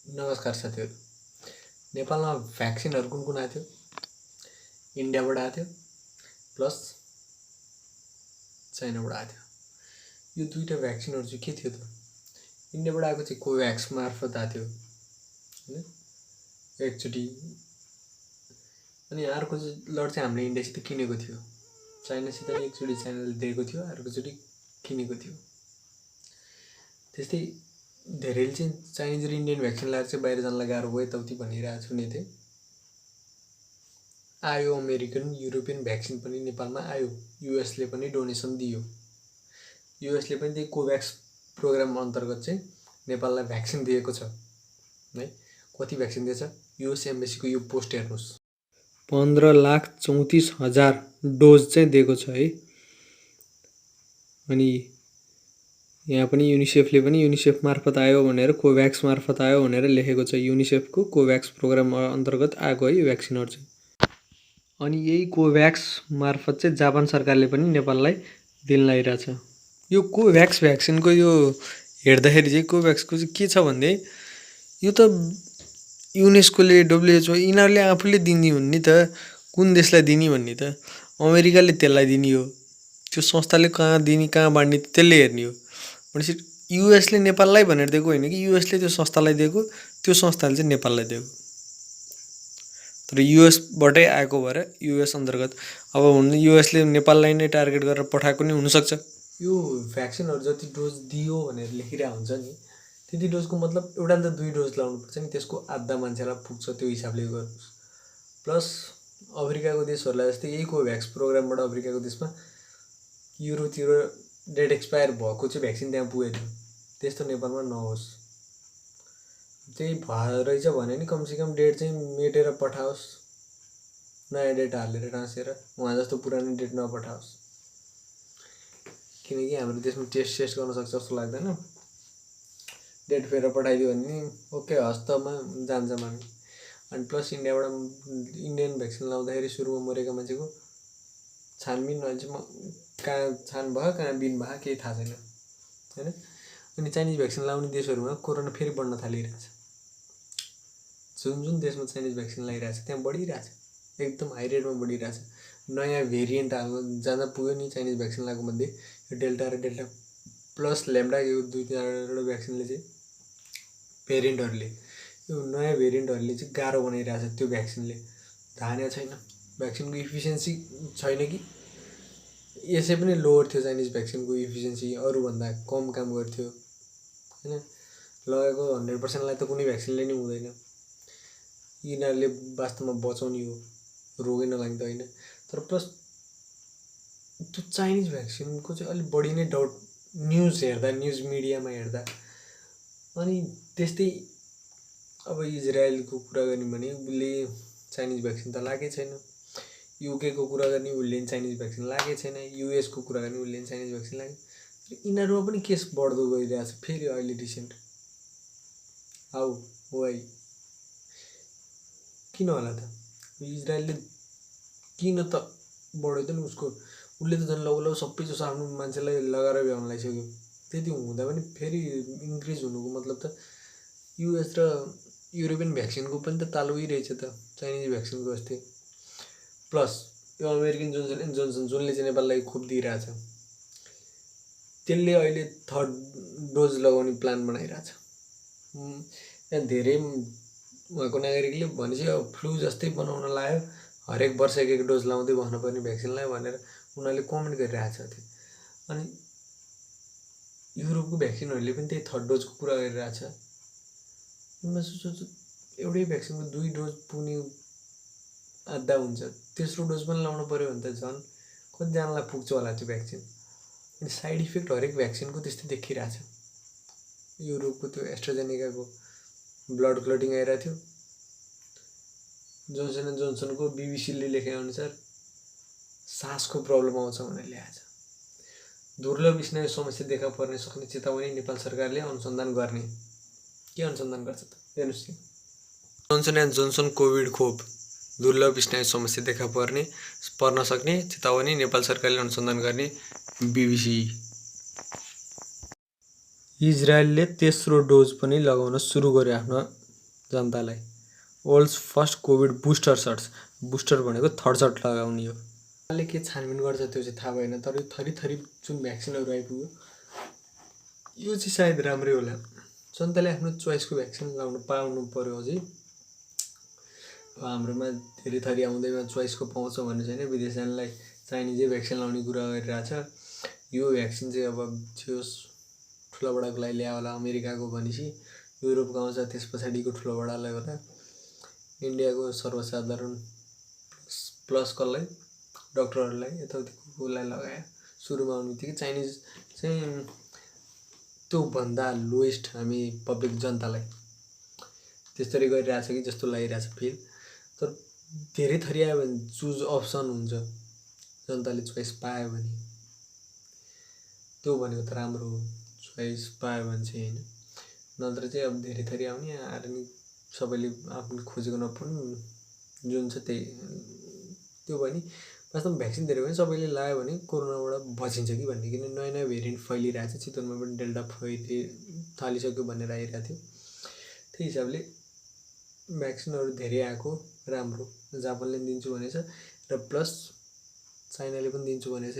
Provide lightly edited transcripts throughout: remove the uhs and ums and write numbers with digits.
नमस्कार साथीहरू। नेपालमा भ्याक्सिनहरू कुन कुन आएको थियो? इन्डियाबाट आएको थियो प्लस चाइनाबाट आएको थियो। यो दुईवटा भ्याक्सिनहरू चाहिँ के थियो त? इन्डियाबाट आएको चाहिँ कोभ्याक्स मार्फत आएको थियो होइन, एकचोटि। अनि अर्को लट चाहिँ हामीले इन्डियासित किनेको थियो। चाइनासित नि एकचोटि चाइनाले दिएको थियो, अर्कोचोटि किनेको थियो। त्यस्तै धेरैले चाहिँ चाइनिज र इन्डियन भ्याक्सिन लगाएर चाहिँ बाहिर जानलाई गाह्रो भयो यताउति भनिरहेको सुनेको थिएँ। आयो अमेरिकन युरोपियन भ्याक्सिन पनि नेपालमा आयो। युएसले पनि डोनेसन दियो। युएसले पनि त्यही कोभ्याक्स प्रोग्राम अन्तर्गत चाहिँ नेपाललाई भ्याक्सिन दिएको छ है। कति भ्याक्सिन दिएछ? युएस एम्बेसीको यो पोस्ट हेर्नुहोस्, 15,34,000 डोज चाहिँ दिएको छ है। अनि यहाँ पनि युनिसेफले पनि युनिसेफ मार्फत आयो भनेर, कोभ्याक्स मार्फत आयो भनेर लेखेको छ। युनिसेफको कोभ्याक्स प्रोग्राम अन्तर्गत आएको है यो भ्याक्सिनहरू चाहिँ। अनि यही कोभ्याक्स मार्फत चाहिँ जापान सरकारले पनि नेपाललाई दिन लगाइरहेछ। यो कोभ्याक्स भ्याक्सिनको यो हेर्दाखेरि चाहिँ कोभ्याक्सको चाहिँ के छ भन्दै, यो त युनेस्कोले, डब्लुएचओ यिनीहरूले आफूले दिने हुन् नि त। कुन देशलाई दिने भन्ने त अमेरिकाले त्यसलाई दिने हो। त्यो संस्थाले कहाँ दिने, कहाँ बाँड्ने त्यसले हेर्ने हो। भनेपछि युएसले नेपाललाई भनेर दिएको होइन कि युएसले त्यो संस्थालाई दिएको, त्यो संस्थाले चाहिँ नेपाललाई दिएको। तर युएसबाटै आएको भएर युएस अन्तर्गत अब हुन युएसले नेपाललाई नै टार्गेट गरेर पठाएको नि हुनसक्छ। यो भ्याक्सिनहरू जति डोज दियो भनेर लेखिरहेको हुन्छ नि, त्यति डोजको मतलब एउटाले त 2 डोज लाउनुपर्छ नि, त्यसको आधा मान्छेलाई पुग्छ त्यो हिसाबले गर्नुहोस्। प्लस अफ्रिकाको देशहरूलाई जस्तै यही कोभ्याक्स प्रोग्रामबाट अफ्रिकाको देशमा युरोतिर डेट एक्सपायर भएको चाहिँ भ्याक्सिन त्यहाँ पुगेको थियो। त्यस्तो नेपालमा नहोस्। त्यही रहेछ भने नि कमसेकम डेट चाहिँ मेटेर पठाओस्, नयाँ डेट हालेर टाँसेर, उहाँ जस्तो पुरानो डेट नपठाओस्। किनकि हाम्रो देशमा टेस्ट गर्न सक्छ जस्तो लाग्दैन। डेट फेर पठाइदियो भने नि ओके हस्तमा जान्छ मान्छे। अनि प्लस इन्डियाबाट इन्डियन भ्याक्सिन लाउँदाखेरि सुरुमा मरेको मान्छेको छानबिन अहिलेसम्म कहाँ छान भयो, कहाँ बिन भयो केही थाहा छैन होइन। अनि चाइनिज भ्याक्सिन लाउने देशहरूमा कोरोना फेरि बढ्न थालिरहेछ। जुन जुन देशमा चाइनिज भ्याक्सिन लगाइरहेछ त्यहाँ बढिरहेछ, एकदम हाई रेटमा बढिरहेछ। नयाँ भेरिएन्ट जाँदा पुग्यो नि चाइनिज भ्याक्सिन लगाएको मध्ये यो डेल्टा र डेल्टा प्लस ल्याम्डा, यो 2-3 भ्याक्सिनले चाहिँ भेरिएन्टहरूले, यो नयाँ भेरिएन्टहरूले चाहिँ गाह्रो बनाइरहेछ। त्यो भ्याक्सिनले धाने छैन, भ्याक्सिनको इफिसियन्सी छैन कि यसै पनि लोवर थियो। चाइनिज भ्याक्सिनको इफिसियन्सी अरूभन्दा कम काम गर्थ्यो होइन। लगेको 100%लाई त कुनै भ्याक्सिनले नि हुँदैन। यिनीहरूले वास्तवमा बचाउने हो, रोगै नलाग्दा होइन। तर प्लस त्यो चाइनिज भ्याक्सिनको चाहिँ अलिक बढी नै डाउट न्युज हेर्दा, न्युज मिडियामा हेर्दा। अनि त्यस्तै अब इजरायलको कुरा गर्ने भने उसले चाइनिज भ्याक्सिन त लागेकै छैन। युकेको कुरा गर्ने उसले चाइनिज भ्याक्सिन लागेको छैन। युएसको कुरा गर्ने उसले चाइनिज भ्याक्सिन लाग्यो। यिनीहरूमा पनि केस बढ्दो गइरहेछ फेरि अहिले रिसेन्ट। हाउ वाइ किन होला त? इजरायलले किन त बढ्यो त नि उसको? उसले त झन् लौ सबैजसो आफ्नो मान्छेलाई लगाएर भ्याउन लागिसक्यो। त्यति हुँदा पनि फेरि इन्क्रिज हुनुको मतलब त युएस र युरोपियन भ्याक्सिनको पनि त तालुकै रहेछ त चाइनिज भ्याक्सिनको जस्तै। प्लस यो अमेरिकन जोन्सन एन्ड जोन्सन जुनले चाहिँ नेपाललाई खोप दिइरहेछ, त्यसले अहिले 3rd डोज लगाउने प्लान बनाइरहेछ। यहाँ धेरै उहाँको नागरिकले भनेपछि अब फ्लू जस्तै बनाउन लाग्यो, हरेक वर्ष 1 डोज लाउँदै बस्नुपर्ने भ्याक्सिनलाई भनेर उनीहरूले कमेन्ट गरिरहेछ थियो। अनि युरोपको भ्याक्सिनहरूले पनि त्यही 3rd डोजको कुरा गरिरहेछ। म सोच्छु एउटै भ्याक्सिनको 2 डोज पुग्ने आधा हुन्छ, तेस्रो डोज पनि लाउनु पऱ्यो भने त झन् कतिजनालाई पुग्छ होला त्यो भ्याक्सिन। अनि साइड इफेक्ट हरेक भ्याक्सिनको त्यस्तै देखिरहेछ। युरोपको त्यो एस्ट्राजेनेकाको ब्लड क्लटिङ आइरहेको थियो। जोन्सन एन्ड जोन्सनको बिबिसीले लेखेअनुसार सासको प्रब्लम आउँछ भनेर ल्याएछ। दुर्लभ स्नायु समस्या देखा पर्न सक्ने चेतावनी नेपाल सरकारले अनुसन्धान गर्ने। के अनुसन्धान गर्छ त हेर्नुहोस्। जोन्सन एन्ड जोन्सन कोभिड खोप दुर्लभ स्नायु समस्या देखा पर्न सक्ने चेतावनी नेपाल सरकारले अनुसन्धान गर्ने। बिबिसी। इजरायलले तेस्रो डोज पनि लगाउन सुरु गर्यो आफ्नो जनतालाई। World's first covid booster shots, booster भनेको थर्ड सट लगाउने हो। ले के छानबिन गर्छ त्यो चाहिँ थाहा भएन, तर थरी थरी जुन भ्याक्सिनहरू आइपुग्यो यो चाहिँ सायद राम्रै होला। जनताले आफ्नो चोइसको भ्याक्सिन लगाउनु पाउनु पऱ्यो। अझै अब हाम्रोमा धेरै थरी आउँदैमा चोइसको पाउँछ भन्ने छैन। विदेश जानलाई चाइनिजै भ्याक्सिन लाउने कुरा गरिरहेछ। यो भ्याक्सिन चाहिँ अब होस् ठुला बडाको लागि ल्यायो होला अमेरिकाको भनेपछि युरोपको आउँछ, त्यस पछाडिको ठुला बडालाई होला इन्डियाको सर्वसाधारण प्लस कसलाई डक्टरहरूलाई यताउतिकोलाई लगायो। सुरुमा आउने बित्तिकै चाइनिज चाहिँ त्योभन्दा लोएस्ट हामी पब्लिक जनतालाई त्यस्तरी गरिरहेछ कि जस्तो लागिरहेछ फिल। तर धेरै थरी आयो भने चुज अप्सन हुन्छ, जनताले चोइस पायो भने त्यो भनेको त राम्रो हो। चोइस पायो भने चाहिँ होइन, नत्र चाहिँ अब धेरै थरी आउने आएर नि सबैले आफूले खोजेको नपाउनु जुन छ त्यही त्यो भयो नि। वास्तवमा भ्याक्सिन धेरै भयो भने सबैले लगायो भने कोरोनाबाट बचिन्छ कि भन्ने, किन नयाँ नयाँ भेरिएन्ट फैलिरहेको छ। चितवनमा पनि डेल्टा थालिसक्यो भनेर आइरहेको थियो। त्यही हिसाबले भ्याक्सिनहरू धेरै आएको राम्रो। जापानले पनि दिन्छु भनेछ र प्लस चाइनाले पनि दिन्छु भनेछ।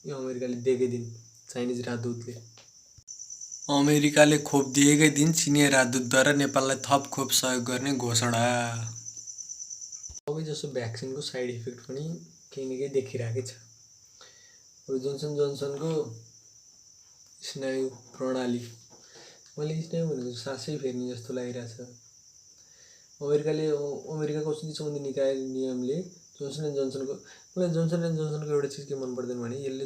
यो अमेरिकाले दिएकै दिन चाइनिज राजदूतले अमेरिकाले खोप दिएकै दिन चिनिया राजदूतद्वारा नेपाललाई थप खोप सहयोग गर्ने घोषणा। सबैजसो भ्याक्सिनको साइड इफेक्ट पनि केही न केही देखिरहेकै छ। अब जोन्सन जोन्सनको स्नायु प्रणाली, मैले स्नायु भनेको सासै फेर्ने जस्तो लागिरहेछ। अमेरिकाको औषधि सम्बन्धी निकाय नियमले जोन्सन एन्ड जोन्सनको, मलाई जोन्सन एन्ड जोन्सनको एउटा चिज के मन पर्दैन भने यसले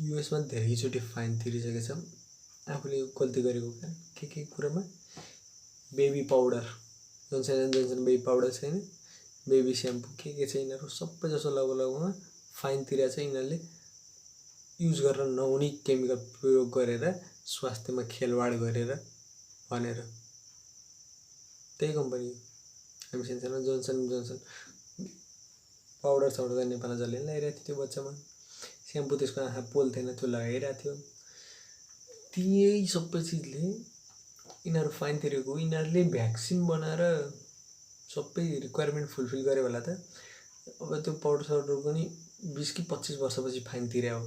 युएसमा धेरैचोटि फाइन तिरिसकेको छ आफूले गल्ती गरेको के कुरामा। Baby powder, Johnson and Johnson baby powder छैन, बेबी स्याम्पू के छ, यिनीहरू सबै जसो लगमा फाइन तिरेको छ। यिनीहरूले युज गर्न नहुने केमिकल प्रयोग गरेर स्वास्थ्यमा खेलवाड गरेर भनेर त्यही कम्पनी हामी सानसानो जोन्सन जोन्सन पाउडर छाउडर नेपालमा जसले लगाइरहेको थियो त्यो बच्चामा। स्याम्पू त्यसको आँखा पोल्थेन त्यो लगाइरहेको थियो। त्यही सबै चिजले यिनीहरू फाइन तिरेको। यिनीहरूले भ्याक्सिन बनाएर सबै रिक्वायरमेन्ट फुलफिल गरे होला त अब त्यो पाउडर साउडर पनि 20 कि 25 वर्षपछि फाइन तिर्या हो।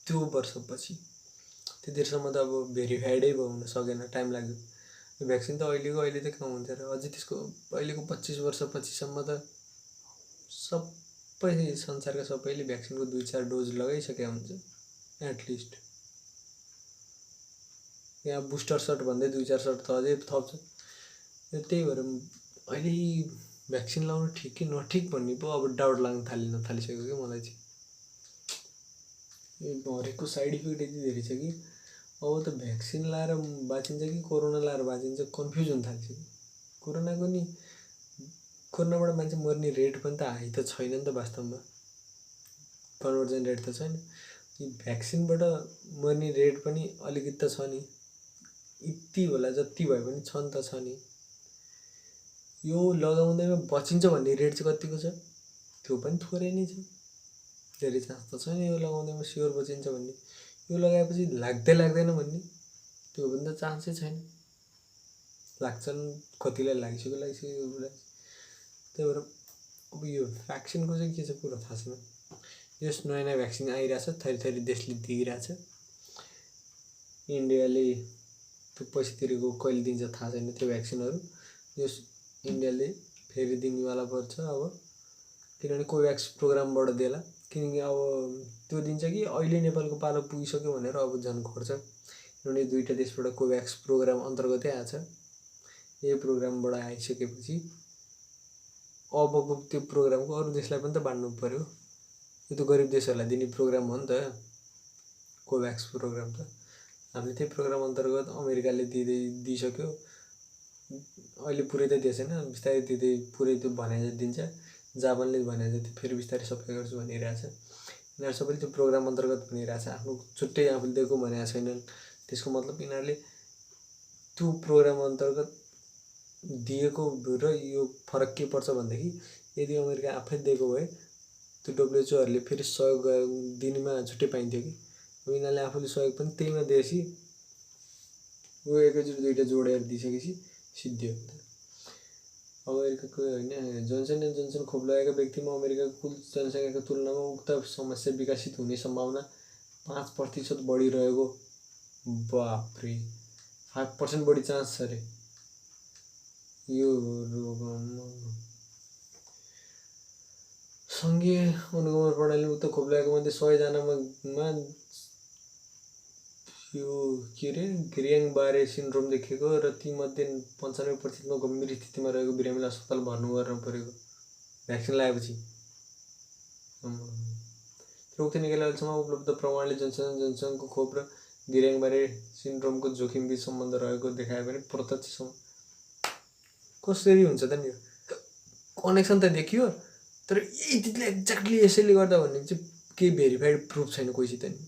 त्यो वर्षपछि त्यतिसम्म त अब भेरिफाइडै हुन सकेन, टाइम लाग्यो। भ्याक्सिन त अहिले त कहाँ हुन्छ र, अझै त्यसको अहिलेको 25 वर्षपछिसम्म त सबै संसारका सबैले भ्याक्सिनको 2-4 डोज लगाइसकेका हुन्छ एटलिस्ट। यहाँ बुस्टर सट भन्दै 2-4 सट त अझै थप्छ। त्यही भएर अहिले भ्याक्सिन लगाउनु ठिक कि नठिक भन्ने पो अब डाउट लाग्न थालिसक्यो कि मलाई चाहिँ। हरेकको साइड इफेक्ट यति धेरै छ कि अब त भ्याक्सिन लाएर बाँचिन्छ कि कोरोना लाएर बाँचिन्छ कन्फ्युज हुन थाल्छ। कोरोनाबाट मान्छे मर्ने रेट पनि त हाई त छैन नि त वास्तवमा, कन्भर्जन रेट त छैन। भ्याक्सिनबाट मर्ने रेट पनि अलिकति त छ नि, यति होला जति भए पनि छ नि त, छ नि। यो लगाउँदैमा बचिन्छ भन्ने रेट चाहिँ कतिको छ त्यो पनि थोरै नै छ। धेरै चान्स त छैन यो लगाउँदैमा स्योर बचिन्छ भन्ने। यो लगाएपछि लाग्दैन भन्ने त्यो पनि त चान्सै छैन। लाग्छन् कतिलाई लागिसक्यो। त्यही भएर अब यो भ्याक्सिनको चाहिँ के छ पुरा थाहा छैन। यस नयाँ नयाँ भ्याक्सिन आइरहेछ, थरी थरी देशले दिइरहेछ। इन्डियाले त्यो पैसा तिरेको कहिले दिन्छ थाहा छैन त्यो भ्याक्सिनहरू। यस इन्डियाले फेरि दिनेवाला पर्छ अब, किनभने कोभ्याक्स प्रोग्रामबाट देला। किनकि अब त्यो दिन्छ कि अहिले नेपालको पालो पुगिसक्यो भनेर अब झन् खर्च, किनभने 2टा देशबाट कोभ्याक्स प्रोग्राम अन्तर्गतै आछ। यही प्रोग्रामबाट आइसकेपछि अबको त्यो प्रोग्रामको अरू देशलाई पनि त बाँड्नु पर्यो। यो त गरिब देशहरूलाई दिने प्रोग्राम हो नि त कोभ्याक्स प्रोग्राम त। हामीले त्यही प्रोग्राम अन्तर्गत अमेरिकाले दिइसक्यो, अहिले पुरै त दिएको छैन, बिस्तारै दिँदै पुरै त्यो भने जति दिन्छ। जापानले भने जति फेरि बिस्तारै सप्लाई गर्छु भनिरहेछ। यिनीहरू सबैले त्यो प्रोग्राम अन्तर्गत भनिरहेछ, आफ्नो छुट्टै आफूले दिएको भनेको छैनन्। त्यसको मतलब यिनीहरूले त्यो प्रोग्राम अन्तर्गत दिएको र यो फरक के पर्छ भनेदेखि यदि अमेरिका आफै दिएको भए त्यो डब्ल्युएचओहरूले फेरि सहयोग दिनमा छुट्टै पाइन्थ्यो कि। यिनीहरूले आफूले सहयोग पनि त्यहीमा दिएपछि यो एकैचोटि 2टा जोडेर दिइसकेपछि सिद्धियो। अमेरिकाको होइन जोन्सन एन्ड जोन्सन खोप लगाएका व्यक्तिमा अमेरिकाको कुल जनसङ्ख्याको तुलनामा उक्त समस्या विकसित हुने सम्भावना 5% बढी रहेको। बाफ्रे 5% बढी चान्स छ अरे यो रोगमा। सङ्घीय अनुगमन प्रणाली उक्त खोप लगाएको मध्ये 100 जनामा यो के अरे ग्रियाङ-बारे सिन्ड्रोम देखिएको र तीमध्ये 95%मा गम्भीर स्थितिमा रहेको बिरामीलाई अस्पताल भर्ना गर्नु परेको भ्याक्सिन लगाएपछि। तर उक्त निकायले अहिलेसम्म उपलब्ध प्रमाणले जोन्सन एन्ड जोन्सनको खोप र ग्रियाङ-बारे सिन्ड्रोमको जोखिमबीच सम्बन्ध रहेको देखाए पनि प्रत्यक्ष कसरी हुन्छ त नि? कनेक्सन त देखियो तर यतिले एक्ज्याक्टली यसैले गर्दा भन्ने चाहिँ केही भेरिफाइड प्रुफ छैन कोहीसित नि।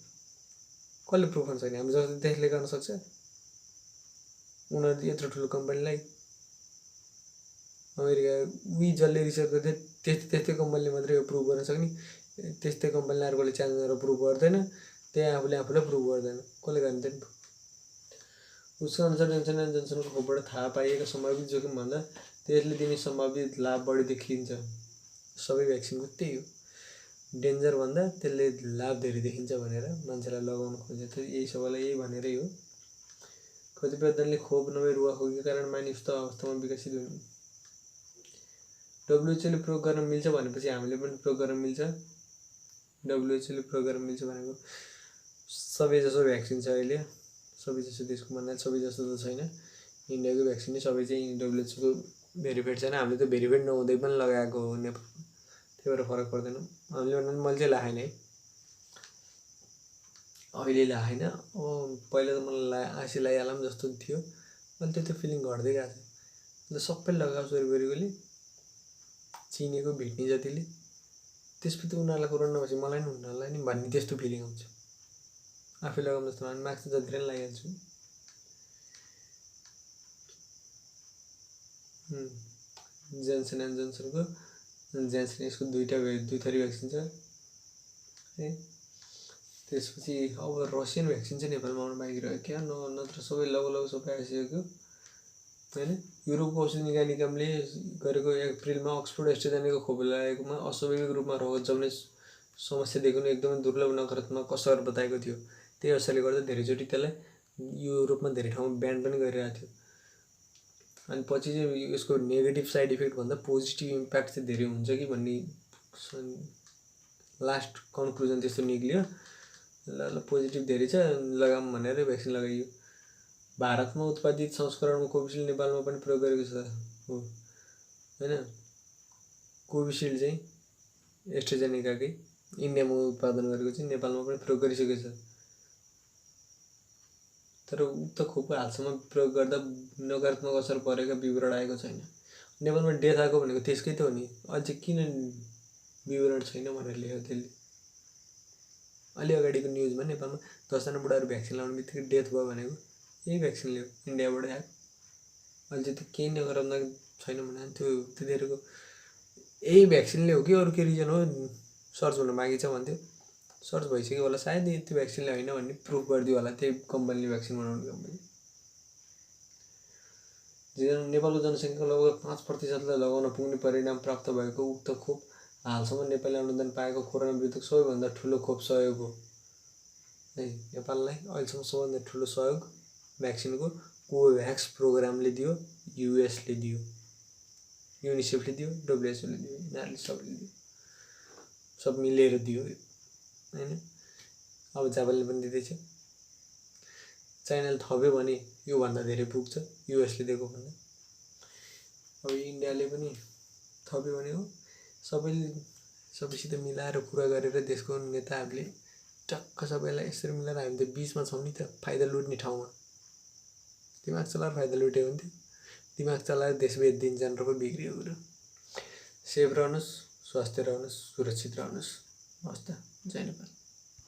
कसले प्रुफ गर्छ नि? हामी जस्तो देशले गर्न सक्छ? उनीहरू यत्रो ठुलो कम्पनीलाई अमेरिका जसले रिसर्च गर्दै त्यस्तै कम्पनीले मात्रै यो प्रुभ गर्न सक्ने, त्यस्तै कम्पनीले अर्कोले च्यालेन्ज गरेर प्रुभ गर्दैन, त्यहाँ आफूलाई प्रुभ गर्दैन, कसले गर्ने त नि? उसको अनुसार जोन्सन एन्ड जोन्सनको खोपबाट थाहा पाइएका सम्भावित जोखिमभन्दा त्यसले दिने सम्भावित लाभ बढी देखिन्छ। सबै भ्याक्सिनको त्यही हो, डेन्जर भन्दा त्यसले लाभ धेरै देखिन्छ भनेर मान्छेलाई लगाउन खोजे। त यही सबैलाई यही भनेरै हो। कतिपय अध्ययनले खोप नभए रुवाखोकीका कारण मानिस अवस्थामा विकसित हुने डब्ल्युएचओले प्रयोग गर्न मिल्छ भनेपछि हामीले पनि प्रयोग गर्न मिल्छ। डब्ल्युएचओले प्रयोग गर्न मिल्छ भनेको सबैजसो भ्याक्सिन छ अहिले, सबैजसो देशको भन्नाले सबैजसो त छैन। इन्डियाको भ्याक्सिन नै सबै चाहिँ डब्ल्युएचओको भेरिफाइड छैन। हामीले त भेरिफाइड नहुँदै पनि लगाएको हो नेपाल, त्यही भएर फरक पर्दैन। हामीले भन्दा मैले चाहिँ लगाएन है, अहिले लगाएन। पहिला त मलाई आँसी लगाइहालौँ जस्तो थियो, अहिले त्यो फिलिङ घट्दै गएको छ। अन्त सबै लगाएको वरिपरिकोले चिनेको भेट्ने जतिले, त्यसपछि उनीहरूलाई कोरोना नभएपछि मलाई नि हुन्न होला नि भन्ने त्यस्तो फिलिङ आउँछ। आफै लगाउँ जस्तो अनि मास्क त जति नै लगाइहाल्छु। जोन्सन एन्ड जोन्सनको यसको दुई थरी भ्याक्सिन छ है। त्यसपछि अब रसियन भ्याक्सिन चाहिँ नेपालमा आउनु बाँकी रह्यो क्या, नत्र सबै लगभग सबै आइसक्यो होइन। युरोपको औषधि निगमले गरेको अप्रिलमा अक्सफोर्ड एस्ट्राजेनेकाको खोप लगाएकोमा अस्वाभाविक रूपमा रगत जम्ने समस्या देखिनु एकदमै दुर्लभ नकारात्मक असर बताएको थियो। त्यही असरले गर्दा धेरैचोटि त्यसलाई युरोपमा धेरै ठाउँमा ब्यान पनि गरिरहेको थियो। अनि पछि चाहिँ यसको नेगेटिभ साइड इफेक्ट भन्दा पोजिटिभ इम्प्याक्ट चाहिँ धेरै हुन्छ कि भन्ने लास्ट कन्क्लुजन त्यस्तो निक्लियो। ल पोजिटिभ धेरै छ लगाऊँ भनेर भ्याक्सिन लगाइयो। भारतमा उत्पादित संस्करणमा कोभिसिल्ड नेपालमा पनि प्रयोग गरेको छ हो होइन। कोभिसिल्ड चाहिँ एस्ट्राजेनेकाकै इन्डियामा उत्पादन गरेको चाहिँ नेपालमा पनि प्रयोग गरिसकेको छ। तर उक्त खोपको हालसम्म प्रयोग गर्दा नकारात्मक असर परेका विवरण आएको छैन। नेपालमा डेथ आएको भनेको त्यसकै त हो नि, अझै किन विवरण छैन भनेर लेख्यो त्यसले। अलि अगाडिको न्युजमा नेपालमा 10 जना बुढाहरू भ्याक्सिन लगाउने बित्तिकै डेथ भयो भनेको यही भ्याक्सिन ल्यायो इन्डियाबाट आएको। अहिले चाहिँ त्यो केही नकारात्मक छैन भने त्यो त्यतिखेरको यही भ्याक्सिनले हो कि अरू के रिजन हो सर्च हुन बाँकी छ भन्थ्यो। सर्च भइसक्यो होला सायद, त्यो भ्याक्सिनले होइन भन्ने प्रुफ गरिदियो होला त्यही कम्पनीले, भ्याक्सिन बनाउने कम्पनी। नेपालको जनसङ्ख्याको लगभग 5%लाई लगाउन पुग्ने परिणाम प्राप्त भएको उक्त खोप हालसम्म नेपालले अनुदान पाएको कोरोना विरुद्धको सबैभन्दा ठुलो खोप सहयोग हो है। नेपाललाई अहिलेसम्म सबैभन्दा ठुलो सहयोग भ्याक्सिनको कोभ्याक्स प्रोग्रामले दियो, युएसले दियो, युनिसेफले दियो, डब्ल्युएचओले दियो, यिनीहरूले सबले दियो, सब मिलेर दियो होइन। अब जापानले पनि दिँदैछ, चाइनाले थप्यो भने योभन्दा धेरै पुग्छ युएसले दिएको भन्दा। अब इन्डियाले पनि थप्यो भने हो सबैसित मिलाएर कुरा गरेर देशको नेताहरूले टक्क सबैलाई यसरी मिलाएर हामी त बिचमा छौँ नि त, फाइदा लुट्ने ठाउँमा दिमाग चलाएर फाइदा लुट्यो भने थियो। दिमाग चलाएर देश बेचिदिन्छन् र पो बिग्रियो कुरो। सेफ रहनुहोस्, स्वस्थ रहनुहोस्, सुरक्षित रहनुहोस्। हस् त, जय नेपाल।